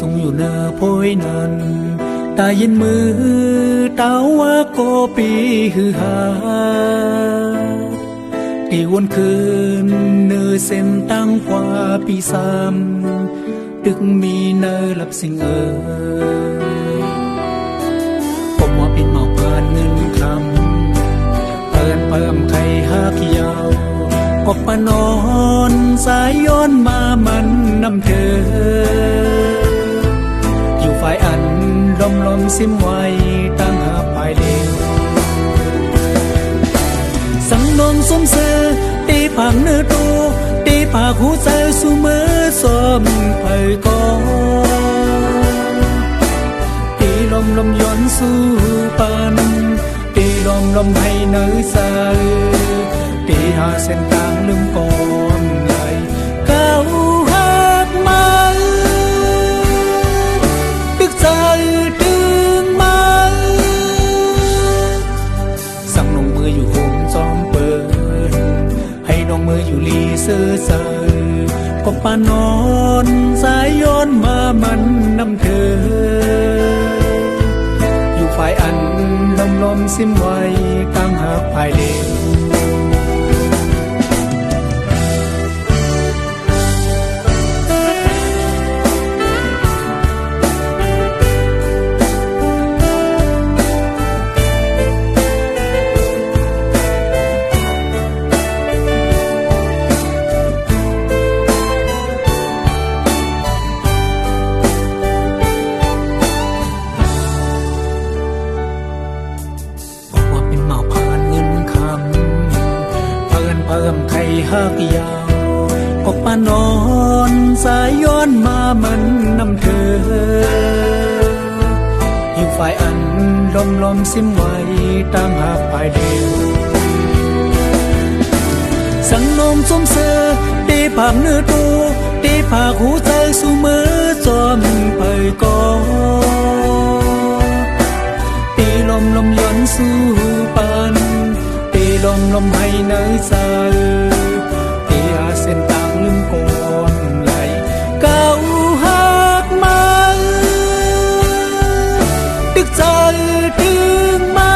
สูงอยู่เนอโพยนันตายินมือเต้าว่าโกปีฮือฮาตีวนคืนเนอเส้นตั้งกว่าปีสามดึกมีเนอหลับสิ่งผมว่าเป็นหมอกผ่านเงินคำเพิ่มไข่หักยาวกบปะนอนสายย้อนมามันนำเธออยู่ฝ่ายอันลมซิมไว้ตั้งหาปลายเดียวสังนงสมเสอตีผังเนื้อตูตีผากหูใจสู่มือสมเผยกอตีลมย้อนสู่ปันตีลมให้เนื้อใสตีหาเส้นทางลืมก่อนใหญ่ก้าวหักมาตึกใจดึงมาสั่งลงมืออยู่โฮมจอมเปิดให้น้องมืออยู่ลีเสื้อใสก็ปานอนสายย้อนมามันนำเธออยู่ฝ่ายอันลมซิมไว้ตั้งหากภายเดียวเพิ่มไข่หักยาวกบปานอนสายย้อนมามันนำเธออยู่ฝ่ายอันลมซิมไว้ตั้งหากปลายเดียวสังนมสมเสอตีผักเนื้อตูตีผากหูใจสู่มือจอมเผยกอตีลมย้อนสู่ปันลมให้เนื้อใสตีอาเส้นต่างลืมก่อนไหลก้าวหักมาตึกใจถึงมา